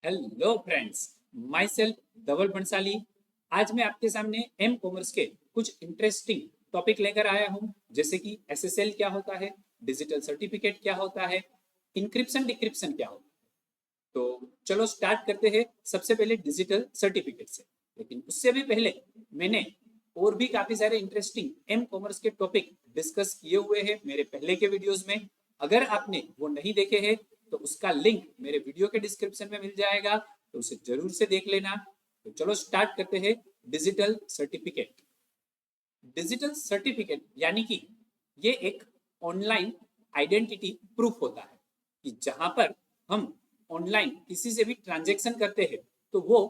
Hello friends, my self धवल बंसाली। आज मैं आपके सामने एम कॉमर्स के कुछ इंटरेस्टिंग टॉपिक लेकर आया हूं, जैसे कि एसएसएल क्या होता है, डिजिटल सर्टिफिकेट क्या होता है, इंक्रिप्शन डिक्रिप्शन क्या होता है। तो चलो स्टार्ट करते हैं सबसे पहले डिजिटल सर्टिफिकेट से। लेकिन उससे भी पहले मैंने और भी काफी सारे इंटरेस्टिंग एम कॉमर्स के टॉपिक डिस्कस किए हुए हैं मेरे पहले के वीडियोस में। अगर आपने वो नहीं देखे हैं तो उसका लिंक मेरे वीडियो के डिस्क्रिप्शन में मिल जाएगा, तो उसे जरूर से देख लेना। तो चलो स्टार्ट करते हैं। Digital certificate. डिजिटल सर्टिफिकेट यानी कि ये एक ऑनलाइन आइडेंटिटी प्रूफ होता है कि जहां पर हम ऑनलाइन किसी से भी ट्रांजेक्शन करते हैं तो वो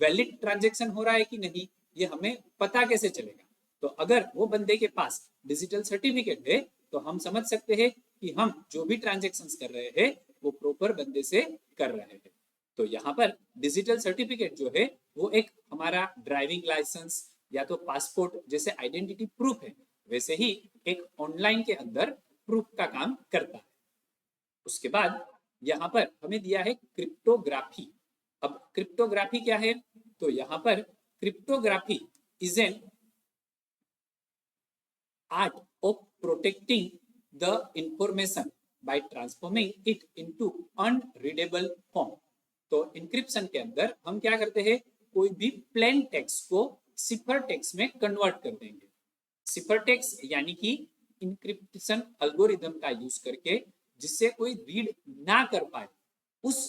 वैलिड ट्रांजेक्शन हो रहा है कि नहीं, ये हमें पता कैसे चलेगा। तो अगर वो बंदे के पास डिजिटल सर्टिफिकेट है तो हम समझ सकते हैं कि हम जो भी ट्रांजेक्शन कर रहे हैं वो प्रॉपर बंदे से कर रहे हैं। तो यहाँ पर डिजिटल सर्टिफिकेट जो है वो एक हमारा ड्राइविंग लाइसेंस या तो पासपोर्ट जैसे आइडेंटिटी प्रूफ है, वैसे ही एक ऑनलाइन के अंदर प्रूफ का काम करता है। उसके बाद यहाँ पर हमें दिया है क्रिप्टोग्राफी। अब क्रिप्टोग्राफी क्या है, तो यहाँ पर cryptography is an art of protecting the information bye transforming it into unreadable form. तो इंक्रिप्शन के अंदर हम क्या करते हैं, कोई भी प्लेन टेक्स्ट को सिफर टेक्स्ट में कन्वर्ट कर देंगे। सिफर टेक्स्ट यानी कि इंक्रिप्शन एल्गोरिदम का यूज करके जिससे कोई रीड ना कर पाए उस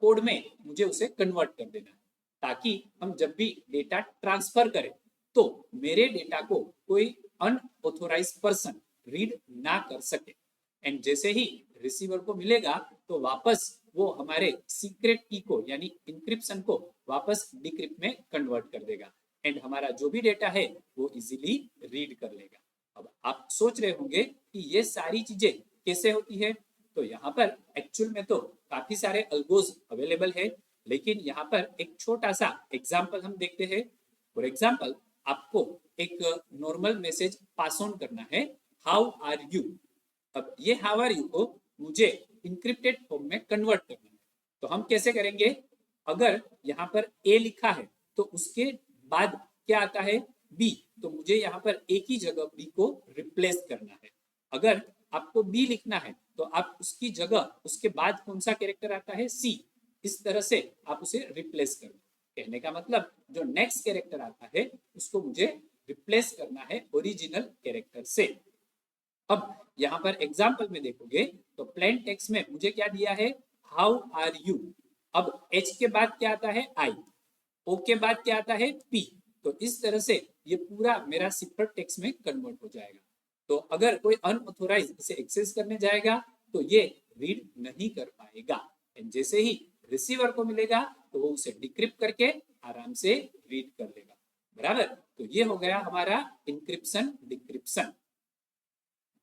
कोड में मुझे उसे कन्वर्ट कर देना है, ताकि हम जब भी डेटा ट्रांसफर करें तो मेरे डेटा को कोई अनऑथोराइज पर्सन रीड ना कर सके। एंड जैसे ही रिसीवर को मिलेगा तो वापस वो हमारे सीक्रेट की को यानी इंक्रिप्शन को वापस डिक्रिप्ट में कन्वर्ट कर देगा एंड हमारा जो भी डेटा है वो इजीली रीड कर लेगा। अब आप सोच रहे होंगे कि ये सारी चीजें कैसे होती है, तो यहाँ पर एक्चुअल में तो काफी सारे अल्गोज अवेलेबल है, लेकिन यहाँ पर एक छोटा सा एग्जाम्पल हम देखते हैं। फॉर एग्जाम्पल, आपको एक नॉर्मल मैसेज पास ऑन करना है, हाउ आर यू। अब ये हाउ आर यू को मुझे इंक्रिप्टेड फॉर्म में कन्वर्ट करना है, तो हम कैसे करेंगे। अगर यहाँ पर ए लिखा है तो उसके बाद क्या आता है, बी। तो मुझे यहाँ पर ए की जगह बी को रिप्लेस करना है। अगर आपको बी लिखना है तो आप उसकी जगह उसके बाद कौन सा कैरेक्टर आता है, सी। इस तरह से आप उसे रिप्लेस कर दो। कहने का मतलब जो नेक्स्ट कैरेक्टर आता है उसको मुझे रिप्लेस करना है ओरिजिनल कैरेक्टर से। अब यहाँ पर एग्जाम्पल में देखोगे तो प्लेन टेक्स्ट में मुझे क्या दिया है, हाउ आर यू। अब एच के बाद क्या आता है, आई। ओ के बाद क्या आता है, पी। तो इस तरह से ये पूरा मेरा सिफर टेक्स्ट में कन्वर्ट हो जाएगा। तो अगर कोई अनऑथोराइज इसे एक्सेस करने जाएगा तो ये रीड नहीं कर पाएगा। जैसे ही रिसीवर को मिलेगा तो वो उसे डिक्रिप्ट करके आराम से रीड कर लेगा। बराबर। तो ये हो गया हमारा इंक्रिप्शन डिक्रिप्शन।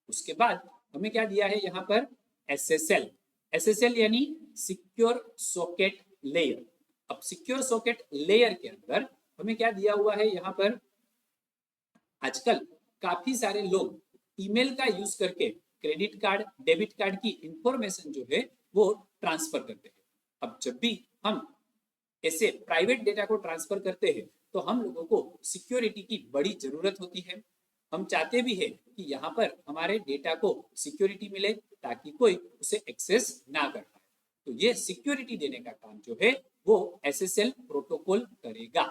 उसके बाद हमें क्या दिया है यहाँ पर, एसएसएल। एसएसएल यानी सिक्योर सॉकेट लेयर। अब सिक्योर सॉकेट लेयर के अंदर हमें क्या दिया हुआ है, यहाँ पर आजकल काफी सारे लोग ईमेल का यूज करके क्रेडिट कार्ड डेबिट कार्ड की इंफॉर्मेशन जो है वो ट्रांसफर करते हैं। अब जब भी हम ऐसे प्राइवेट डेटा को ट्रांसफर करते हैं तो हम लोगों को सिक्योरिटी की बड़ी जरूरत होती है। हम चाहते भी है कि यहाँ पर हमारे डेटा को सिक्योरिटी मिले ताकि कोई उसे एक्सेस ना कर पाए। तो ये सिक्योरिटी देने का काम जो है वो एसएसएल प्रोटोकॉल करेगा।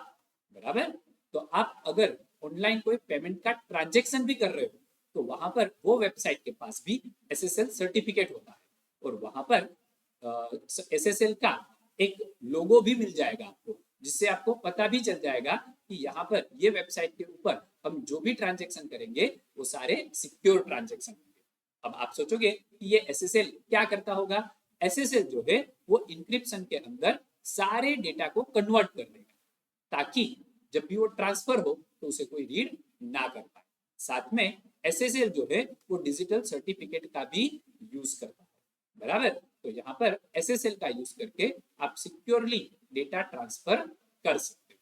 बराबर। तो आप अगर ऑनलाइन कोई पेमेंट का ट्रांजेक्शन भी कर रहे हो तो वहां पर वो वेबसाइट के पास भी एसएसएल सर्टिफिकेट होता है और वहां पर एसएसएल का एक लोगो भी मिल जाएगा आपको, जिससे आपको पता भी चल जाएगा कि यहाँ पर ये वेबसाइट के ऊपर हम जो भी ट्रांजेक्शन करेंगे वो सारे सिक्योर ट्रांजेक्शन होंगे। अब आप सोचोगे कि ये एसएसएल क्या करता होगा। एसएसएल जो है वो इंक्रिप्शन के अंदर सारे डेटा को कन्वर्ट कर देगा ताकि जब भी वो ट्रांसफर हो तो उसे कोई रीड ना कर पाए। साथ में एसएसएल जो है वो डिजिटल सर्टिफिकेट का भी यूज करता है। बराबर। तो यहाँ पर एसएसएल का यूज करके आप सिक्योरली डेटा ट्रांसफर कर सकते हो।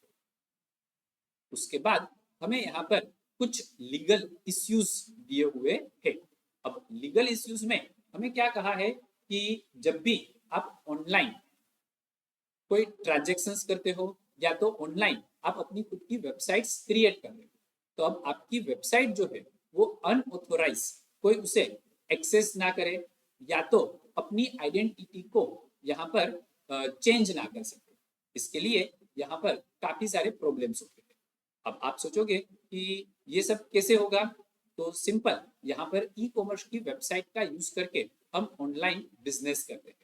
उसके बाद हमें यहाँ पर कुछ लीगल इश्यूज दिए हुए हैं। अब लीगल इश्यूज में हमें क्या कहा है कि जब भी आप ऑनलाइन कोई ट्रांजेक्शन्स करते हो या तो ऑनलाइन आप अपनी खुद की वेबसाइट्स क्रिएट कर रहे हो, तो अब आपकी वेबसाइट जो है वो अनऑथोराइज कोई उसे एक्सेस ना करे या तो अपनी आइडेंटिटी को यहाँ पर चेंज ना कर सके। इसके लिए यहाँ पर काफी सारे प्रॉब्लम्स होते हैं। अब आप सोचोगे कि ये सब कैसे होगा, तो सिंपल, यहाँ पर ई कॉमर्स की वेबसाइट का यूज करके हम ऑनलाइन बिजनेस करते हैं।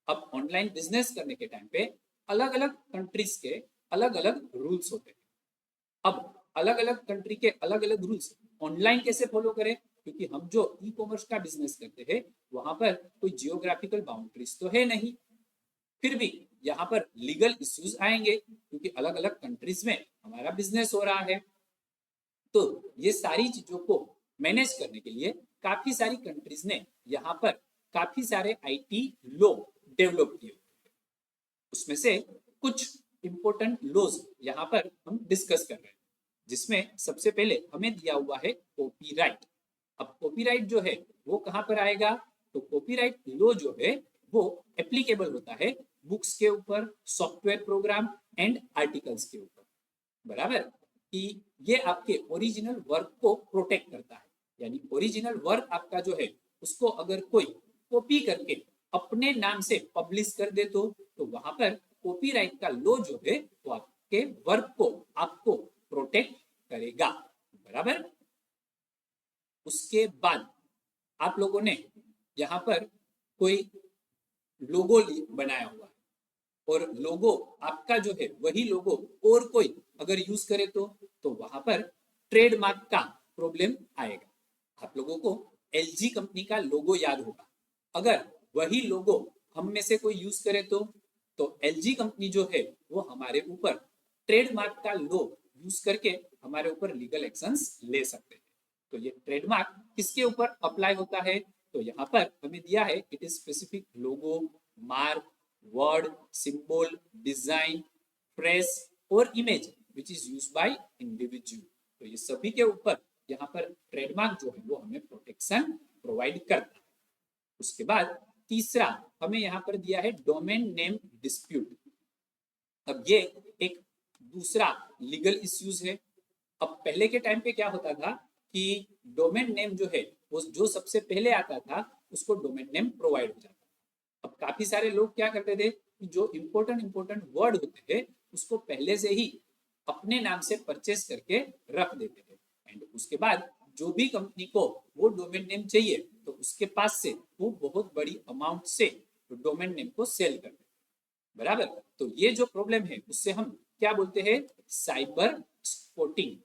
अब ऑनलाइन बिजनेस करने के टाइम पे अलग अलग कंट्रीज के अलग अलग रूल्स होते हैं। अब अलग अलग कंट्री के अलग अलग रूल्स ऑनलाइन कैसे फॉलो करें, क्योंकि हम जो ई कॉमर्स का बिजनेस करते हैं वहां पर कोई जियोग्राफिकल बाउंड्रीज तो है नहीं, फिर भी यहाँ पर लीगल इश्यूज आएंगे क्योंकि अलग अलग कंट्रीज में हमारा बिजनेस हो रहा है। तो ये सारी चीजों को मैनेज करने के लिए काफी सारी कंट्रीज ने यहाँ पर काफी सारे आईटी लॉ डेवलप किए। उसमें से कुछ इंपॉर्टेंट लॉज यहाँ पर हम डिस्कस कर रहे हैं, जिसमें सबसे पहले हमें दिया हुआ है कॉपीराइट। अब कॉपीराइट जो है वो कहाँ पर आएगा, तो कॉपीराइट लॉ जो है वो एप्लीकेबल होता है बुक्स के ऊपर, सॉफ्टवेयर प्रोग्राम एंड आर्टिकल्स के ऊपर, बराबर, कि ये आपके ओरिजिनल वर्क को प्रोटेक्ट करता है। यानी ओरिजिनल वर्क आपका जो है उसको अगर कोई कॉपी करके अपने नाम से पब्लिश कर दे तो वहां पर कॉपीराइट का लॉ जो है वो आपके वर्क को आपको प्रोटेक्ट करेगा, बराबर। उसके बाद आप लोगों ने यहाँ पर कोई लोगो बनाया हुआ है और लोगो आपका जो है वही लोगो और कोई अगर यूज करे तो वहां पर ट्रेडमार्क का प्रॉब्लम आएगा। आप लोगों को एलजी कंपनी का लोगो याद होगा, अगर वही लोगो हम में से कोई यूज करे तो एलजी कंपनी जो है वो हमारे ऊपर ट्रेडमार्क का लॉ यूज करके हमारे ऊपर लीगल एक्शंस ले सकते हैं। तो ये ट्रेडमार्क किसके ऊपर अप्लाई होता है, तो यहाँ पर हमें दिया है it is specific logo, mark, word, symbol, design, phrase और image which is use by individual. तो ये सभी के ऊपर यहाँ पर ट्रेडमार्क जो है वो हमें प्रोटेक्शन प्रोवाइड करता है। उसके बाद तीसरा हमें यहाँ पर दिया है डोमेन नेम डिस्प्यूट। अब ये एक दूसरा लीगल इश्यूज है। अब पहले के टाइम पे क्या होता था कि डोमेन नेम जो है वो जो सबसे पहले आता था उसको डोमेन नेम प्रोवाइड हो जाता था। अब काफी सारे लोग क्या करते थे कि जो इंपॉर्टेंट वर्ड होते थे उसको पहले से ही अपने नाम से परचेस करके रख देते थे, एंड उसके बाद जो भी कंपनी को वो डोमेन नेम चाहिए तो उसके पास से वो बहुत बड़ी अमाउंट से डोमेन नेम को सेल करते, बराबर। तो ये जो प्रॉब्लम है उससे हम क्या बोलते हैं, साइबर स्पॉटिंग।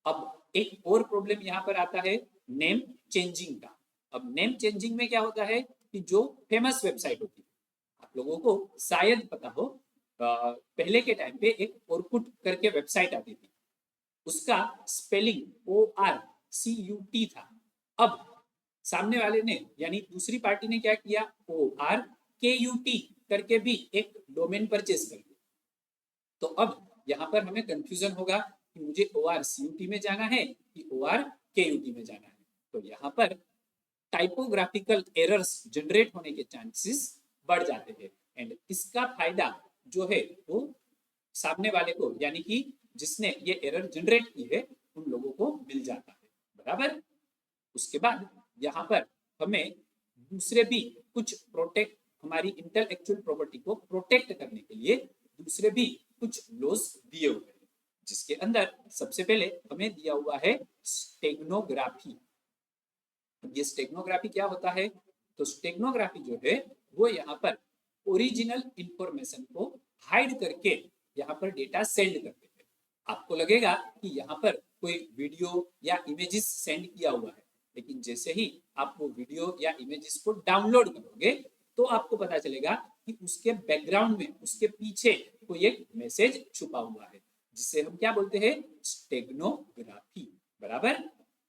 अब एक और प्रॉब्लम यहाँ पर आता है नेम चेंजिंग का। अब नेम चेंजिंग में क्या होता है कि जो फेमस वेबसाइट होती है, आप लोगों को शायद पता हो, पहले के टाइम पे एक ओरकुट करके वेबसाइट आती थी, उसका स्पेलिंग ORCUT था। अब सामने वाले ने यानी दूसरी पार्टी ने क्या किया, ORKUT करके भी एक डोमेन परचेस कर लिया। तो अब यहाँ पर हमें कंफ्यूजन होगा कि मुझे ORCUT में जाना है कि ORKUT में जाना है। तो यहाँ पर टाइपोग्राफिकल एरर्स जनरेट होने के चांसेस बढ़ जाते हैं, एंड इसका फायदा जो है वो सामने वाले को यानी कि जिसने ये एरर जनरेट की है उन लोगों को मिल जाता है, बराबर। उसके बाद यहाँ पर हमें दूसरे भी कुछ प्रोटेक्ट हमारी इंटेलेक्चुअल प्रॉपर्टी को प्रोटेक्ट करने के लिए दूसरे भी कुछ लॉज दिए हुए हैं, जिसके अंदर सबसे पहले हमें दिया हुआ है स्टेगनोग्राफी। ये स्टेगनोग्राफी क्या होता है, तो स्टेगनोग्राफी जो है वो यहाँ पर ओरिजिनल इंफॉर्मेशन को हाइड करके यहाँ पर डेटा सेंड करते हैं। आपको लगेगा कि यहाँ पर कोई वीडियो या इमेजेस सेंड किया हुआ है, लेकिन जैसे ही आप वो वीडियो या इमेजेस को डाउनलोड करोगे तो आपको पता चलेगा कि उसके बैकग्राउंड में उसके पीछे कोई एक मैसेज छुपा हुआ है, जिसे हम क्या बोलते हैं, स्टेगनोग्राफी, बराबर।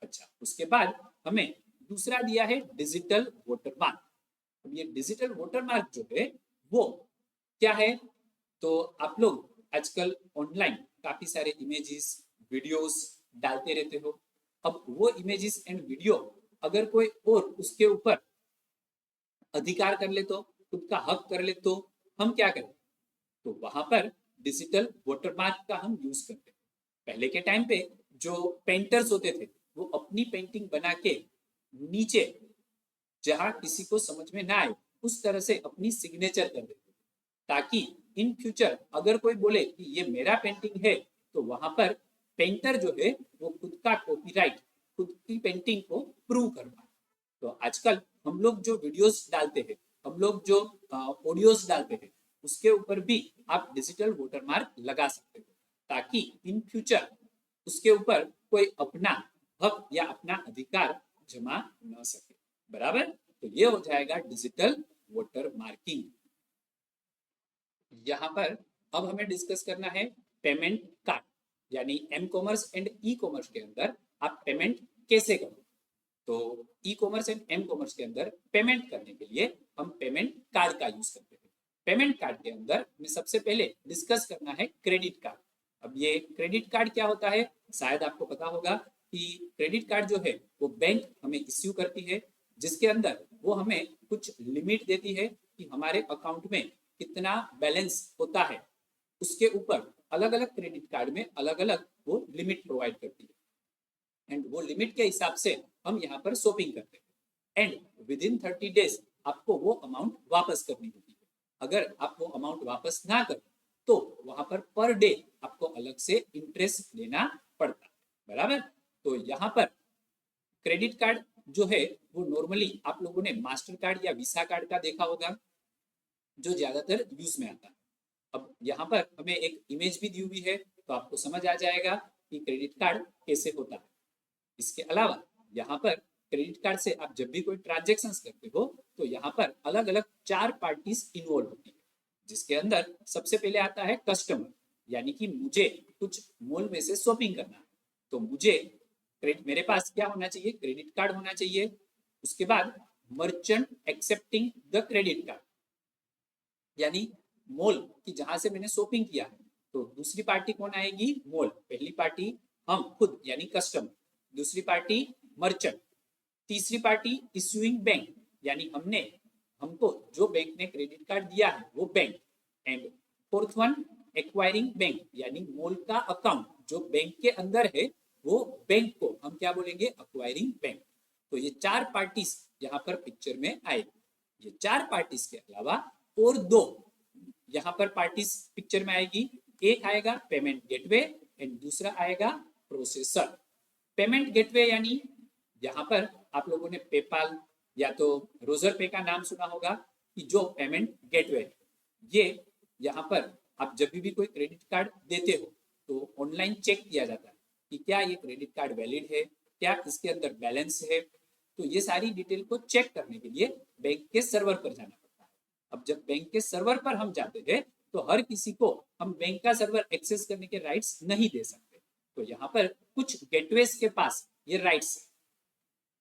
अच्छा, उसके बाद हमें दूसरा दिया है डिजिटल वाटरमार्क। अब ये डिजिटल वाटरमार्क जो है वो क्या है, तो आप लोग आजकल ऑनलाइन काफी सारे इमेजेस वीडियोस डालते रहते हो। अब वो इमेजेस एंड वीडियो अगर कोई और उसके ऊपर अधिकार कर ले तो, खुद का हक कर ले तो हम क्या करें, तो वहां पर डिजिटल वाटरमार्क का हम यूज करते हैं। पहले के टाइम पे जो पेंटर्स होते थे वो अपनी पेंटिंग बना के नीचे जहां किसी को समझ में ना आए उस तरह से अपनी सिग्नेचर कर देते थे, ताकि इन फ्यूचर अगर कोई बोले कि ये मेरा पेंटिंग है तो वहां पर पेंटर जो है वो खुद का कॉपीराइट, खुद की पेंटिंग को प्रूव कर पाए। तो आजकल हम लोग जो वीडियोस डालते हैं, हम लोग जो ऑडियोस डालते हैं, उसके ऊपर भी आप डिजिटल वाटरमार्क लगा सकते हो, ताकि इन फ्यूचर उसके ऊपर कोई अपना हक या अपना अधिकार जमा न सके। बराबर, तो ये हो जाएगा डिजिटल वाटर मार्किंग। यहाँ पर अब हमें डिस्कस करना है पेमेंट कार्ड, यानी M commerce and E commerce के अंदर आप पेमेंट कैसे करो। तो E commerce and M commerce के अंदर पेमेंट करने के लिए हम पेमेंट कार्ड का यूज करते हैं। पेमेंट कार्ड के अंदर हमें सबसे पहले डिस्कस करना है क्रेडिट कार्ड। अब ये क्रेडिट कार्ड क्या होता है, शायद आपको पता होगा कि क्रेडिट कार्ड जो है वो बैंक हमें इश्यू करती है, जिसके अंदर वो हमें कुछ लिमिट देती है कि हमारे अकाउंट में कितना बैलेंस होता है। उसके ऊपर अलग अलग क्रेडिट कार्ड में अलग अलग वो लिमिट प्रोवाइड करती है, एंड वो लिमिट के हिसाब से हम यहाँ पर शॉपिंग करते हैं, एंड विद इन 30 डेज आपको वो अमाउंट वापस करनी होती है। अगर आप वो अमाउंट वापस ना करें तो वहां पर डे आपको अलग से इंटरेस्ट देना पड़ता है। बराबर, तो यहाँ पर क्रेडिट कार्ड जो है वो नॉर्मली आप लोगों ने मास्टर कार्ड या वीसा कार्ड का देखा होगा, जो ज्यादातर यूज में आता है। अब यहाँ पर हमें एक इमेज भी दी हुई है, तो आपको समझ आ जाएगा कि क्रेडिट कार्ड कैसे होता है। इसके अलावा यहाँ पर क्रेडिट कार्ड से आप जब भी कोई ट्रांजेक्शन करते हो तो यहाँ पर अलग अलग 4 पार्टीज इन्वॉल्व होती है, जिसके अंदर सबसे पहले आता है कस्टमर, यानी कि मुझे कुछ मॉल में से शॉपिंग करना है, तो मुझे मेरे पास क्या होना चाहिए, क्रेडिट कार्ड होना चाहिए। उसके बाद merchant accepting the credit card, यानी मॉल की जहां से मैंने शॉपिंग किया है, तो दूसरी पार्टी कौन आएगी, मॉल। पहली पार्टी हम खुद यानी कस्टमर, दूसरी पार्टी मर्चेंट, तीसरी पार्टी इश्यूइंग बैंक, यानी हमको जो बैंक ने क्रेडिट कार्ड दिया है वो bank, and fourth one acquiring bank, यानी मॉल का अकाउंट जो बैंक के अंदर है वो बैंक को हम क्या बोलेंगे, अक्वायरिंग बैंक। तो ये 4 पार्टीज यहाँ पर पिक्चर में आएगी। ये 4 पार्टीज के अलावा और 2 यहाँ पर पार्टीज पिक्चर में आएगी। एक आएगा पेमेंट गेटवे एंड दूसरा आएगा प्रोसेसर। पेमेंट गेटवे यानी यहाँ पर आप लोगों ने पेपाल या तो रोजर पे का नाम सुना होगा, कि जो पेमेंट गेटवे है, ये यहाँ पर आप जब भी कोई क्रेडिट कार्ड देते हो तो ऑनलाइन चेक किया जाता है कि क्या ये क्रेडिट कार्ड वैलिड है, क्या इसके अंदर बैलेंस है। तो ये सारी डिटेल को चेक करने के लिए बैंक के सर्वर पर जाना पड़ता है। अब जब बैंक के सर्वर पर हम जाते हैं तो हर किसी को हम बैंक का सर्वर एक्सेस करने के राइट्स नहीं दे सकते, तो यहाँ पर कुछ गेटवेज के पास ये राइट्स है।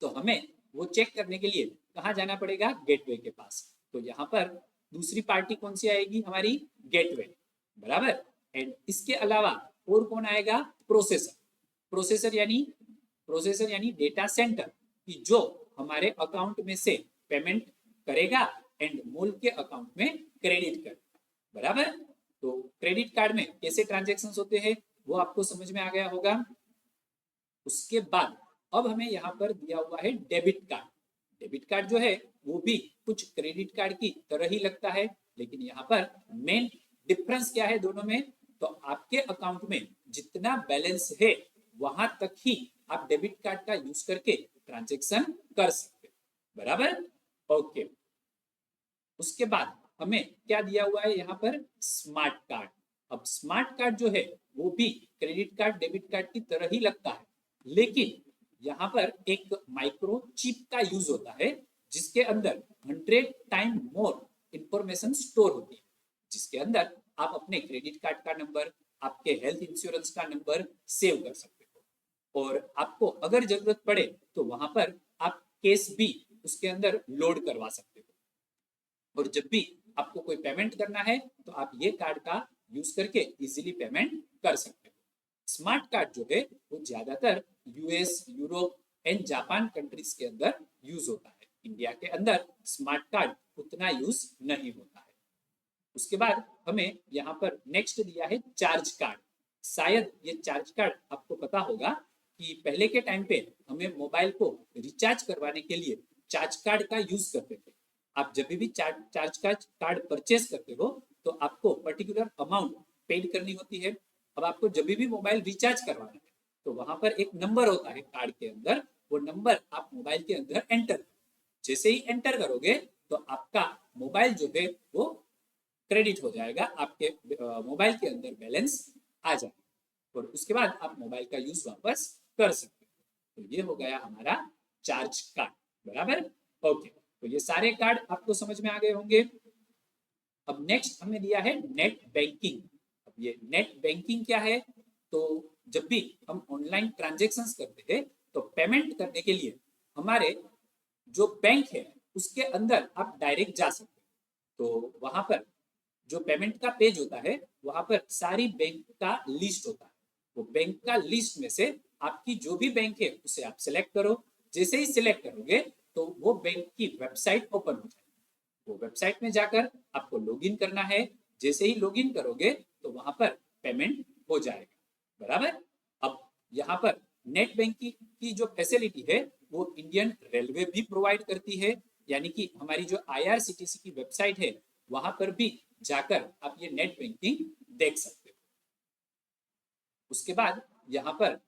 तो हमें वो चेक करने के लिए कहाँ जाना पड़ेगा, गेटवे के पास। तो यहाँ पर दूसरी पार्टी कौन सी आएगी, हमारी गेटवे। बराबर, एंड इसके अलावा और कौन आएगा, प्रोसेसर। प्रोसेसर यानी डेटा सेंटर, कि जो हमारे अकाउंट में से पेमेंट करेगा एंड मॉल के अकाउंट में क्रेडिट करेगा। बराबर, तो क्रेडिट कार्ड में कैसे ट्रांजेक्शन होते हैं वो आपको समझ में आ गया होगा। उसके बाद अब हमें यहाँ पर दिया हुआ है डेबिट कार्ड। डेबिट कार्ड जो है वो भी कुछ क्रेडिट कार्ड की तरह ही लगता है, लेकिन यहाँ पर मेन डिफरेंस क्या है दोनों में, तो आपके अकाउंट में जितना बैलेंस है वहां तक ही आप डेबिट कार्ड का यूज करके ट्रांजेक्शन कर सकते हैं। बराबर, ओके। उसके बाद हमें क्या दिया हुआ है यहाँ पर, स्मार्ट कार्ड। अब स्मार्ट कार्ड जो है वो भी क्रेडिट कार्ड डेबिट कार्ड की तरह ही लगता है, लेकिन यहाँ पर एक माइक्रो चिप का यूज होता है, जिसके अंदर 100 टाइम मोर इंफॉर्मेशन स्टोर होती है, जिसके अंदर आप अपने क्रेडिट कार्ड का नंबर, आपके हेल्थ इंश्योरेंस का नंबर सेव कर सकते हो, और आपको अगर जरूरत पड़े तो वहां पर आप केस भी उसके अंदर लोड करवा सकते हो, और जब भी आपको कोई पेमेंट करना है तो आप ये कार्ड का यूज करके इजीली पेमेंट कर सकते हो। स्मार्ट कार्ड जो है वो ज्यादातर US, Europe and Japan countries के अंदर यूज होता है। इंडिया के अंदर स्मार्ट कार्ड उतना यूज नहीं होता है। उसके बाद हमें यहाँ पर नेक्स्ट दिया है चार्ज कार्ड। शायद ये चार्ज कार्ड आपको पता होगा कि पहले के टाइम पे हमें मोबाइल को रिचार्ज करवाने के लिए चार्ज कार्ड का यूज करते थे। आप जब भी चार्ज कार्ड परचेस करते हो तो आपको पर्टिकुलर अमाउंट पेड करनी होती है। अब आपको जब भी मोबाइल रिचार्ज करवाना है तो वहां पर एक नंबर होता है कार्ड के अंदर, वो नंबर आप मोबाइल के अंदर एंटर, जैसे ही एंटर करोगे तो आपका मोबाइल जो है वो क्रेडिट हो जाएगा, आपके मोबाइल के अंदर बैलेंस आ जाएगा और उसके बाद आप मोबाइल का यूज वापस कर सकते हो। तो ये हो गया हमारा चार्ज कार्ड, बराबर। ओके, तो ये सारे कार्ड आपको समझ में आ गए होंगे। अब नेक्स्ट हमें दिया है नेट बैंकिंग। अब ये नेट बैंकिंग क्या है? तो जब भी हम ऑनलाइन ट्रांजेक्शन्स करते हैं तो पेमेंट करने के लिए हमारे जो बैंक है उसके अंदर आप डायरेक्ट जा सकते हो। तो वहां पर जो पेमेंट का पेज होता है वहां पर सारी बैंक का लिस्ट होता है। वो बैंक का लिस्ट में से आपकी जो भी बैंक है उसे आप सिलेक्ट करो। जैसे ही सिलेक्ट करोगे तो वो बैंक की वेबसाइट ओपन हो जाएगी। वो वेबसाइट में जाकर आपको लॉगिन करना है। जैसे ही लॉगिन करोगे तो वहां पर पेमेंट हो जाएगा, बराबर। अब यहाँ पर नेट बैंकिंग की जो फैसिलिटी है वो इंडियन रेलवे भी प्रोवाइड करती है, यानी कि हमारी जो IRCTC की वेबसाइट है वहां पर भी जाकर आप ये नेट बैंकिंग देख सकते हो। उसके बाद यहाँ पर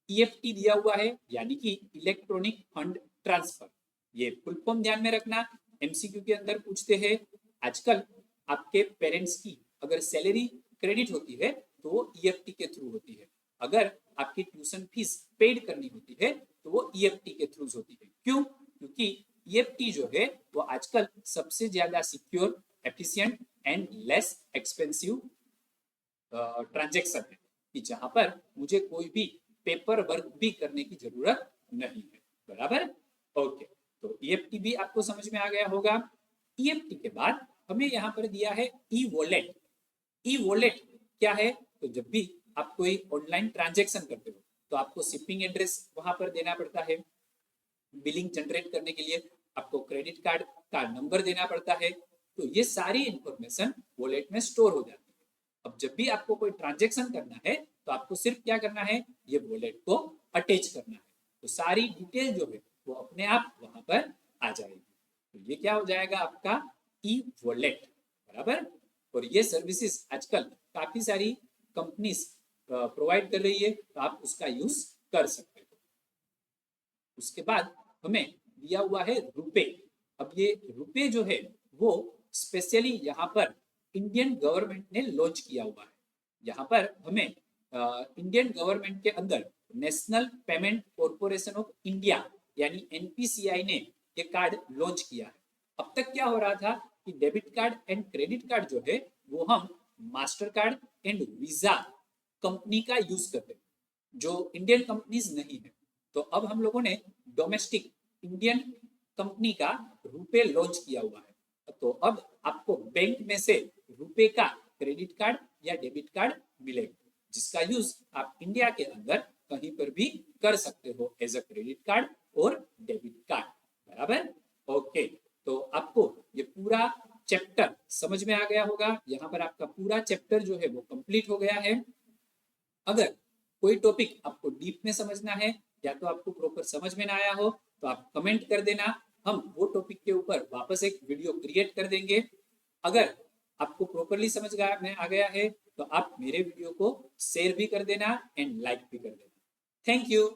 EFT दिया हुआ है, यानी कि इलेक्ट्रॉनिक फंड ट्रांसफर। ये फुल फॉर्म ध्यान में रखना, MCQ के अंदर पूछते हैं। आजकल आपके पेरेंट्स की अगर सैलरी क्रेडिट होती है तो वो EFT के थ्रू होती है। अगर आपकी ट्यूशन फीस पेड करनी होती है तो वो EFT के थ्रू होती है। क्यों? क्योंकि EFT जो है वो आजकल सबसे ज्यादा secure, efficient and less expensive transaction है, कि जहां पर मुझे कोई भी पेपर वर्क भी करने की जरूरत नहीं है, बराबर। ओके, तो EFT भी आपको समझ में आ गया होगा। EFT के बाद हमें यहाँ पर दिया है ई वॉलेट। ई वॉलेट क्या है? तो जब भी आप कोई ऑनलाइन ट्रांजेक्शन करते हो तो आपको शिपिंग एड्रेस वहां पर देना पड़ता है। बिलिंग जनरेट करने के लिए आपको क्रेडिट कार्ड का नंबर देना पड़ता है। तो ये सारी इंफॉर्मेशन वॉलेट में स्टोर हो जाती है। अब जब भी आपको कोई ट्रांजेक्शन करना है तो आपको सिर्फ क्या करना है, ये वॉलेट को अटैच करना है। तो सारी डिटेल जो है वो अपने आप वहां पर आ जाएगी। तो ये क्या हो जाएगा आपका ई वॉलेट, बराबर। और ये सर्विसेज आजकल काफी सारी कंपनीज प्रोवाइड कर रही है, तो आप उसका यूज कर सकते हो। उसके बाद हमें दिया हुआ है रुपे। अब ये रुपे जो है वो स्पेशली यहाँ पर इंडियन गवर्नमेंट ने लॉन्च किया हुआ है। यहाँ पर हमें इंडियन गवर्नमेंट के अंदर national payment corporation of India यानी NPCI ने ये कार्ड लॉन्च किया है। अब तक क्या हो रहा था कि debit card and credit card जो है वो हम master card and visa company का यूज करते हैं, जो इंडियन कंपनीज नहीं है। तो अब हम लोगों ने डोमेस्टिक इंडियन कंपनी का रुपे लॉन्च किया हुआ है। तो अब आपको बैंक में से रुपे का क्रेडिट कार्ड या डेबिट कार्ड मिलेगा, जिसका यूज आप इंडिया के अंदर कहीं पर भी कर सकते हो एज अ क्रेडिट कार्ड और डेबिट कार्ड, बराबर। ओके, तो आपको ये पूरा चैप्टर समझ में आ गया होगा। यहाँ पर आपका पूरा चैप्टर जो है वो कंप्लीट हो गया है। अगर कोई टॉपिक आपको डीप में समझना है या तो आपको प्रॉपर समझ में ना आया हो तो आप कमेंट कर देना, हम वो टॉपिक के ऊपर वापस एक वीडियो क्रिएट कर देंगे। अगर आपको प्रॉपरली समझ में आ गया है तो आप मेरे वीडियो को शेयर भी कर देना एंड लाइक भी कर देना। Thank you.